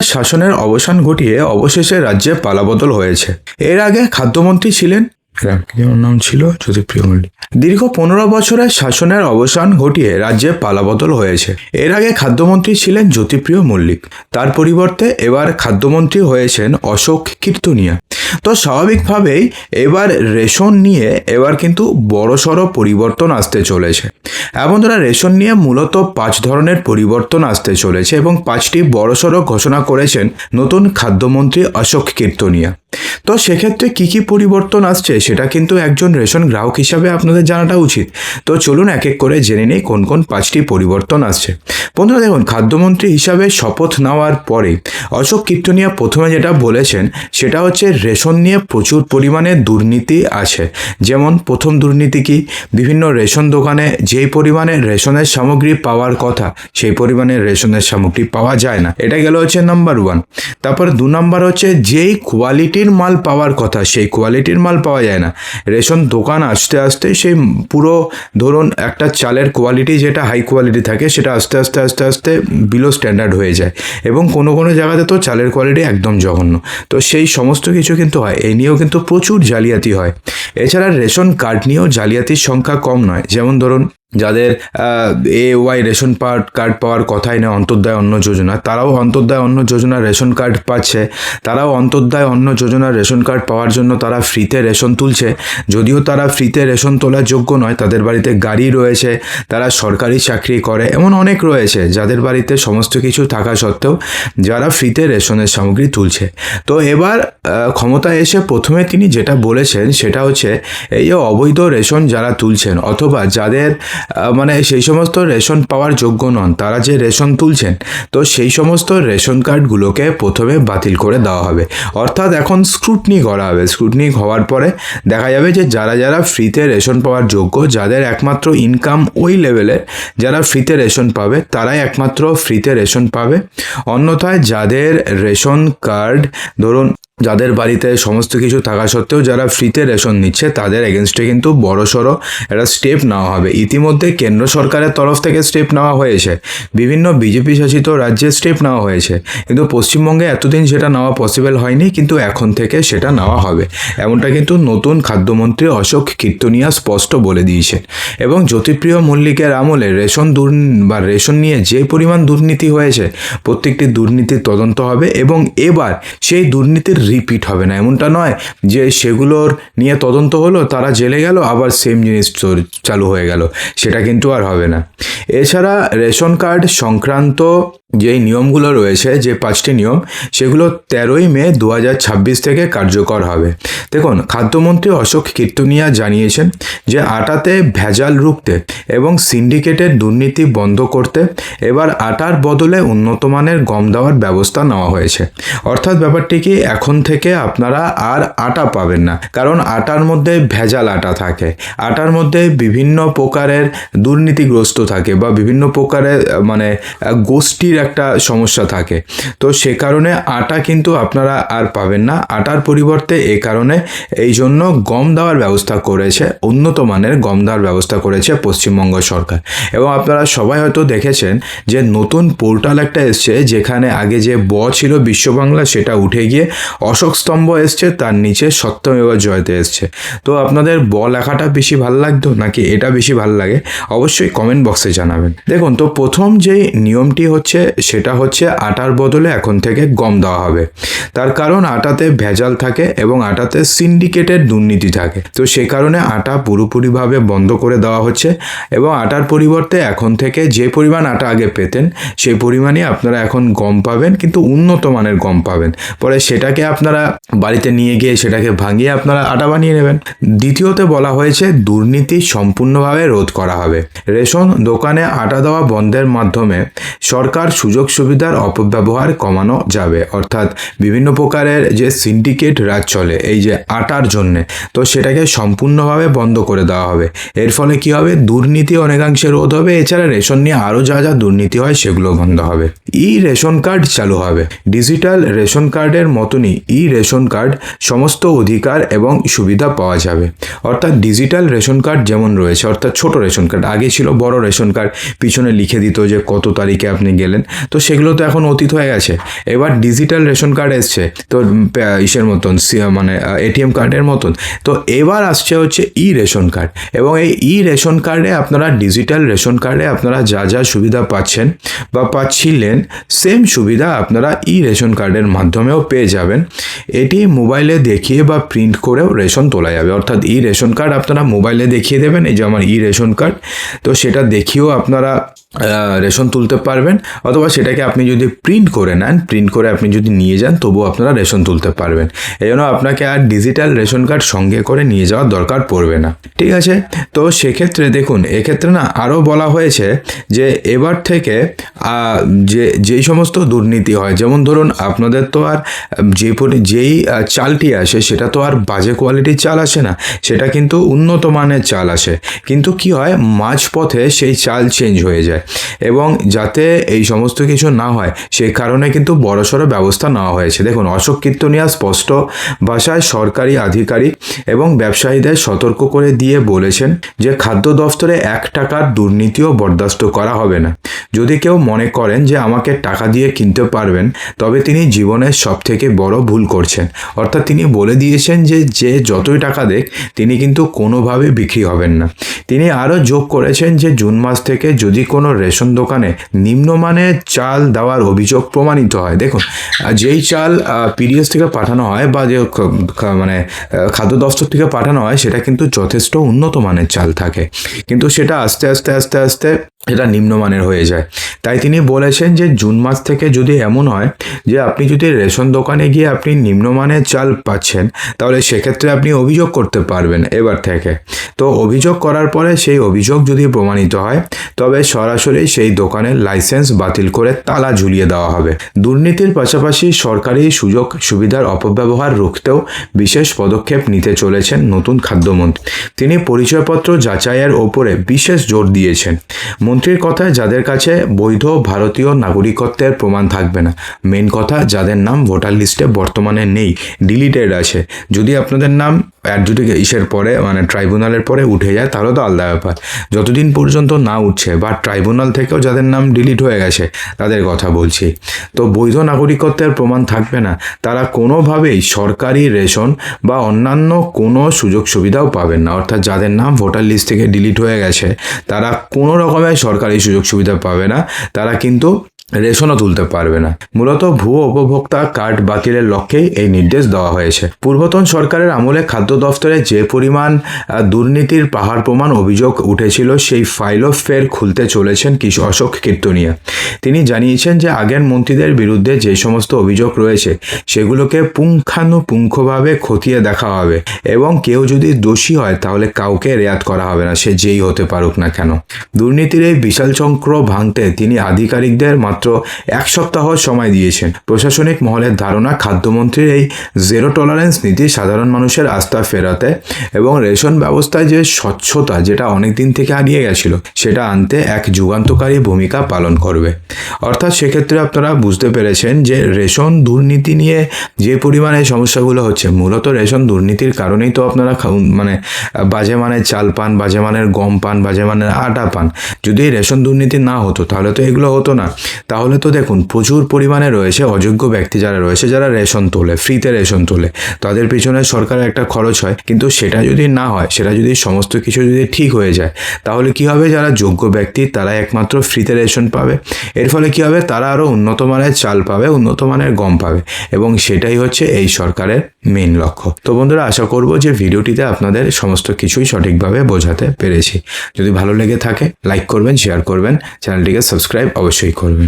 শাসনের অবসান ঘটিয়ে অবশেষে রাজ্যে পালাবদল হয়েছে। এর আগে খাদ্যমন্ত্রী ছিলেন নাম ছিল জ্যোতিপ্রিয় মল্লিক। দীর্ঘ 15 বছরের শাসনের অবসান ঘটিয়ে রাজ্যে পালাবদল হয়েছে। এর আগে খাদ্যমন্ত্রী ছিলেন জ্যোতিপ্রিয় মল্লিক, তার পরিবর্তে এবার খাদ্যমন্ত্রী হয়েছেন অশোক কীর্তনিয়া। তো স্বাভাবিকভাবেই এবার রেশন নিয়ে এবার কিন্তু বড়সড় পরিবর্তন আসতে চলেছে। বন্ধুরা, রেশন নিয়ে মূলত 5 ধরনের পরিবর্তন আসতে চলেছে এবং 5টি বড়সড় ঘোষণা করেছেন নতুন খাদ্যমন্ত্রী অশোক কীর্তনিয়া। তো সেক্ষেত্রে কি কি পরিবর্তন আসছে সেটা কিন্তু একজন রেশন গ্রাহক হিসাবে আপনাদের জানাটা উচিত। তো চলুন এক এক করে জেনে নেই কোন কোন 5টি পরিবর্তন আসছে। বন্ধুরা দেখুন, খাদ্যমন্ত্রী হিসাবে শপথ নেওয়ার পরে অশোক কীর্তনিয়া প্রথমে যেটা বলেছেন সেটা হচ্ছে রেশন নিয়ে প্রচুর পরিমাণে দুর্নীতি আছে। যেমন প্রথম দুর্নীতি কি, বিভিন্ন রেশন দোকানে যেই পরিমাণে রেশনের সামগ্রী পাওয়ার কথা সেই পরিমাণে রেশনের সামগ্রী পাওয়া যায় না, এটা গেল হচ্ছে নাম্বার 1। তারপর 2 নাম্বার হচ্ছে যেই কোয়ালিটির মাল পাওয়ার কথা সেই কোয়ালিটির মাল পাওয়া যায় না। রেশন দোকান আস্তে আস্তে সেই পুরো ধরুন একটা চালের কোয়ালিটি যেটা হাই কোয়ালিটি থাকে সেটা আস্তে আস্তে আস্তে আস্তে বিলো স্ট্যান্ডার্ড হয়ে যায় এবং কোনো কোনো জায়গাতে তো চালের কোয়ালিটি একদম জঘন্য। তো সেই সমস্ত কিছু কিন্তু হয়, এই নিয়েও কিন্তু প্রচুর জালিয়াতি হয়। এছাড়া রেশন কার্ড নিয়েও জালিয়াতির সংখ্যা কম নয়। যেমন ধরুন যাদের ওয়াই রেশন কার্ড পাওয়ার কথাই না, অন্তর্দয় অন্ন যোজনা, তারাও অন্তর্দয় অন্ন যোজনার রেশন কার্ড পাচ্ছে। তারাও অন্তর্দয় অন্ন যোজনার রেশন কার্ড পাওয়ার জন্য তারা ফ্রিতে রেশন তুলছে। যদিও তারা ফ্রিতে রেশন তোলার যোগ্য নয়, তাদের বাড়িতে গাড়ি রয়েছে, তারা সরকারি চাকরি করে, এমন অনেক রয়েছে যাদের বাড়িতে সমস্ত কিছু থাকা সত্ত্বেও যারা ফ্রিতে রেশনের সামগ্রী তুলছে। তো এবার ক্ষমতায় এসে প্রথমে তিনি যেটা বলেছেন সেটা হচ্ছে এই যে অবৈধ রেশন যারা তুলছেন অথবা যাদের মানে সেই সমস্ত রেশন পাওয়ার যোগ্য নন তারা যে রেশন তুলছেন, তো সেই সমস্ত রেশন কার্ডগুলোকে প্রথমে বাতিল করে দেওয়া হবে। অর্থাৎ এখন স্ক্রুটনি করা হবে। স্ক্রুটনি হওয়ার পরে দেখা যাবে যে যারা যারা ফ্রিতে রেশন পাওয়ার যোগ্য, যাদের একমাত্র ইনকাম ওই লেভেলের, যারা ফ্রিতে রেশন পাবে তারাই একমাত্র ফ্রিতে রেশন পাবে। অন্যথায় যাদের রেশন কার্ড ধরুন যাদের বাড়িতে সমস্ত কিছু থাকা সত্ত্বেও যারা ফ্রিতে রেশন নিচ্ছে তাদের এগেনস্টে কিন্তু বড়সড় একটা স্টেপ নেওয়া হবে। ইতিমধ্যে কেন্দ্র সরকারের তরফ থেকে স্টেপ নেওয়া হয়েছে, বিভিন্ন বিজেপি শাসিত রাজ্যে স্টেপ নেওয়া হয়েছে, কিন্তু পশ্চিমবঙ্গে এতদিন সেটা নেওয়া পসিবল হয়নি, কিন্তু এখন থেকে সেটা নেওয়া হবে। এমনটা কিন্তু নতুন খাদ্যমন্ত্রী অশোক কীর্তনিয়া স্পষ্ট বলে দিয়েছেন। এবং জ্যোতিপ্রিয় মল্লিকের আমলে রেশন নিয়ে যে পরিমাণ দুর্নীতি হয়েছে প্রত্যেকটি দুর্নীতির তদন্ত হবে এবং এবার সেই দুর্নীতির রিপিট হবে না। এমনটা নয় যে সেগুলোর নিয়ে তদন্ত হলো, তারা জেলে গেল, আবার সেম জিনিস চালু হয়ে গেল, সেটা কিন্তু আর হবে না। এছাড়া রেশন কার্ড সংক্রান্ত যেই নিয়মগুলো রয়েছে, যে 5টি নিয়ম, সেগুলো 13ই মে 2026 থেকে কার্যকর হবে। দেখুন, খাদ্যমন্ত্রী অশোক কীর্তনিয়া জানিয়েছেন যে আটাতে ভেজাল রুখতে এবং সিন্ডিকেটের দুর্নীতি বন্ধ করতে এবার আটার বদলে উন্নত মানের গম দেওয়ার ব্যবস্থা নেওয়া হয়েছে। অর্থাৎ ব্যাপারটি কি, এখন থেকে আপনারা আর আটা পাবেন না, কারণ আটার মধ্যে ভেজাল আটা থাকে, আটার মধ্যে বিভিন্ন প্রকারের দুর্নীতিগ্রস্ত থাকে বা বিভিন্ন প্রকারের মানে গোষ্ঠীর একটা সমস্যা থাকে। তো সে কারণে আটা কিন্তু আপনারা আর পাবেন না। আটার পরিবর্তে এই কারণে এই জন্য গম দেওয়ার ব্যবস্থা করেছে, উন্নত মানের গম দেওয়ার ব্যবস্থা করেছে পশ্চিমবঙ্গ সরকার। এবং আপনারা সবাই হয়তো দেখেছেন যে নতুন পোর্টাল একটা এসছে, যেখানে আগে যে ছিল বিশ্ব বাংলা সেটা উঠে গিয়ে অশোক স্তম্ভ এসছে, তার নিচে সত্যমেব জয়তে এসছে। তো আপনাদের লেখাটা বেশি ভালো লাগতো নাকি এটা বেশি ভালো লাগে অবশ্যই কমেন্ট বক্সে জানাবেন। দেখুন, তো প্রথম যেই নিয়মটি হচ্ছে সেটা হচ্ছে আটার বদলে এখন থেকে গম দেওয়া হবে। তার কারণ আটাতে ভেজাল থাকে এবং আটাতে সিন্ডিকেটের দুর্নীতি থাকে। তো সে কারণে আটা পুরোপুরিভাবে বন্ধ করে দেওয়া হচ্ছে এবং আটার পরিবর্তে এখন থেকে যে পরিমাণ আটা আগে পেতেন সেই পরিমাণই আপনারা এখন গম পাবেন, কিন্তু উন্নত মানের গম পাবেন। পরে সেটাকে আপনারা বাড়িতে নিয়ে গিয়ে সেটাকে ভাঙিয়ে আপনারা আটা বানিয়ে নেবেন। দ্বিতীয়তে বলা হয়েছে দুর্নীতি সম্পূর্ণভাবে রোধ করা হবে। রেশন দোকানে আটা দেওয়া বন্ধের মাধ্যমে সরকার সুযোগ সুবিধার অপব্যবহার কমানো যাবে। অর্থাৎ বিভিন্ন প্রকারের যে সিন্ডিকেট রাজ চলে এই যে আটার জন্যে, তো সেটাকে সম্পূর্ণভাবে বন্ধ করে দেওয়া হবে। এর ফলে কি হবে, দুর্নীতি অনেকাংশে রোধ হবে। এছাড়া রেশন নিয়ে আরও যা যা দুর্নীতি হয় সেগুলো বন্ধ হবে। রেশন কার্ড চালু হবে। ডিজিটাল রেশন কার্ডের মতনই রেশন কার্ড সমস্ত অধিকার এবং সুবিধা পাওয়া যাবে। অর্থাৎ ডিজিটাল রেশন কার্ড যেমন রয়েছে, অর্থাৎ ছোট রেশন কার্ড, আগে ছিল বড় রেশন কার্ড, পিছনে লিখে দিত যে কত তারিখে আপনি গেলেন, তো সেগুলো তো এখন অতীত হয়ে গেছে। এবার ডিজিটাল রেশন কার্ড এসছে, তো ইসের মতন মানে এটিএম কার্ডের মতন। তো এবার আসছে হচ্ছে রেশন কার্ড, এবং এই রেশন কার্ডে আপনারা ডিজিটাল রেশন কার্ডে আপনারা যা যা সুবিধা পাচ্ছেন বা পাচ্ছিলেন, সেম সুবিধা আপনারা রেশন কার্ডের মাধ্যমেও পেয়ে যাবেন। এটি মোবাইলে দেখিয়ে বা প্রিন্ট করেও রেশন তোলা যাবে, অর্থাৎ রেশন কার্ড আপনারা মোবাইলে দেখিয়ে দেবেন, এই যে আমার রেশন কার্ড, তো সেটা দেখিয়েও আপনারা রেশন তুলতে পারবেন, অথবা সেটাকে আপনি যদি প্রিন্ট করে নেন, প্রিন্ট করে আপনি যদি নিয়ে যান, তবুও আপনারা রেশন তুলতে পারবেন। এই জন্য আপনাকে আর ডিজিটাল রেশন কার্ড সঙ্গে করে নিয়ে যাওয়ার দরকার পড়বে না, ঠিক আছে। তো সেক্ষেত্রে দেখুন, এক্ষেত্রে না আরও বলা হয়েছে যে এবার থেকে যেই সমস্ত দুর্নীতি হয়, যেমন ধরুন আপনাদের তো আর যেই চালটি আসে সেটা তো আর বাজে কোয়ালিটির চাল আসে না, সেটা কিন্তু উন্নত মানের চাল আসে, কিন্তু কি হয় মাঝপথে সেই চাল চেঞ্জ হয়ে যায়, এবং যাতে এই সমস্ত কিছু না হয় সেই কারণে কিন্তু বড়সড় ব্যবস্থা নেওয়া হয়েছে। দেখুন, অশোক কীর্তনিয়া স্পষ্ট ভাষায় সরকারি আধিকারিক এবং ব্যবসায়ীদের সতর্ক করে দিয়ে বলেছেন যে খাদ্য দফতরে 1 টাকার দুর্নীতিও বরদাস্ত করা হবে না। যদি কেউ মনে করেন যে আমাকে টাকা দিয়ে কিনতে পারবেন, তবে তিনি জীবনের সবথেকে বড় ভুল করছেন। অর্থাৎ তিনি বলে দিয়েছেন যে যতই টাকা দেখ তিনি কিন্তু কোনোভাবে বিক্রি হবেন না। তিনি আরও যোগ করেছেন যে জুন মাস থেকে যদি কোনো রেশন দোকানে নিম্নমানের চাল দেওয়ার অভিযোগ প্রমাণিত হয়, দেখুন যেই চাল পিডিএস থেকে পাঠানো হয় বা যে মানে খাদ্য দফতর থেকে পাঠানো হয় সেটা কিন্তু যথেষ্ট উন্নত মানের চাল থাকে, কিন্তু সেটা আস্তে আস্তে এটা নিম্নমানের হয়ে যায়। তাই তিনি বলেছেন যে জুন মাস থেকে যদি এমন হয় যে আপনি যদি রেশন দোকানে গিয়ে আপনি নিম্নমানের চাল পাচ্ছেন, তাহলে সেক্ষেত্রে আপনি অভিযোগ করতে পারবেন এবার থেকে। তো অভিযোগ করার পরে সেই অভিযোগ যদি প্রমাণিত হয়, তবে সরাসরি সেই দোকানের লাইসেন্স বাতিল করে তালা ঝুলিয়ে দেওয়া হবে। দুর্নীতির পাশাপাশি সরকারি সুযোগ সুবিধার অপব্যবহার রুখতেও বিশেষ পদক্ষেপ নিতে চলেছেন নতুন খাদ্যমন্ত্রী। তিনি পরিচয়পত্র যাচাইয়ের ওপরে বিশেষ জোর দিয়েছেন। মন্ত্রীর কথায় যাদের কাছে বৈধ ভারতীয় নাগরিকত্বের প্রমাণ থাকবে না, মেন কথা যাদের নাম ভোটার লিস্টে বর্তমানে নেই, ডিলিটেড আছে, যদি আপনাদের নাম ইসের পরে মানে ট্রাইব্যুনালের পরে উঠে যায় তাহলে তো আলাদা ব্যাপার। যতদিন পর্যন্ত না উঠছে বা ট্রাইব্যুনাল থেকেও যাদের নাম ডিলিট হয়ে গেছে তাদের কথা বলছি, তো বৈধ নাগরিকত্বের প্রমাণ থাকবে না, তারা কোনোভাবেই সরকারি রেশন বা অন্যান্য কোনো সুযোগ সুবিধাও পাবেন না। অর্থাৎ যাদের নাম ভোটার লিস্ট থেকে ডিলিট হয়ে গেছে তারা কোনো রকমের সরকারি সুযোগ সুবিধা পাবে না, তারা কিন্তু রেশনও তুলতে পারবে না। মূলত ভুয়ো উপভোক্তা কার্ড বাতিলের লক্ষ্যেই এই নির্দেশ দেওয়া হয়েছে। পূর্বতন সরকারের আমলে খাদ্য দফতরে যে পরিমাণ দুর্নীতির পাহাড় প্রমাণ অভিযোগ উঠেছিল, সেই ফাইলও ফের খুলতে চলেছেন অশোক কীর্তনিয়া। তিনি জানিয়েছেন যে আগের মন্ত্রীদের বিরুদ্ধে যে সমস্ত অভিযোগ রয়েছে সেগুলোকে পুঙ্খানুপুঙ্খভাবে খতিয়ে দেখা হবে, এবং কেউ যদি দোষী হয় তাহলে কাউকে রেয়াত করা হবে না, সে যেই হতে পারুক না কেন। দুর্নীতির এই বিশাল চক্র ভাঙতে তিনি আধিকারিকদের মাত্র 1 সপ্তাহ সময় দিয়েছেন। প্রশাসনিক মহলের ধারণা খাদ্যমন্ত্রীর এই জিরো টলারেন্স নীতি সাধারণ মানুষের আস্থা ফেরাতে এবং রেশন ব্যবস্থায় যে স্বচ্ছতা যেটা অনেক দিন থেকে হারিয়ে গেছিল সেটা আনতে এক যুগান্তকারী ভূমিকা পালন করবে। অর্থাৎ সেক্ষেত্রে আপনারা বুঝতে পেরেছেন যে রেশন দুর্নীতি নিয়ে যে পরিমাণে সমস্যাগুলো হচ্ছে, মূলত রেশন দুর্নীতির কারণেই তো আপনারা মানে বাজে মানের চাল পান, বাজে মানের গম পান, বাজে মানের আটা পান। যদি রেশন দুর্নীতি না হতো তাহলে তো এগুলো হতো না। তাহলে তো দেখুন প্রচুর পরিমাণে রয়েছে অযোগ্য ব্যক্তি যারা রয়েছে, যারা রেশন তোলে, ফ্রিতে রেশন তোলে, তাদের পিছনে সরকারের একটা খরচ হয়, কিন্তু সেটা যদি না হয়, সেটা যদি সমস্ত কিছু যদি ঠিক হয়ে যায়, তাহলে কি হবে, যারা যোগ্য ব্যক্তি তারা একমাত্র ফ্রিতে রেশন পাবে। এর ফলে কি হবে, তারা আরও উন্নত মানের চাল পাবে, উন্নত মানের গম পাবে, এবং সেটাই হচ্ছে এই সরকারের মেইন লক্ষ্য। তো বন্ধুরা, আশা করব যে ভিডিওটিতে আপনাদের সমস্ত কিছুই সঠিকভাবে বোঝাতে পেরেছি। যদি ভালো লেগে থাকে লাইক করবেন, শেয়ার করবেন, চ্যানেলটিকে সাবস্ক্রাইব অবশ্যই করবেন।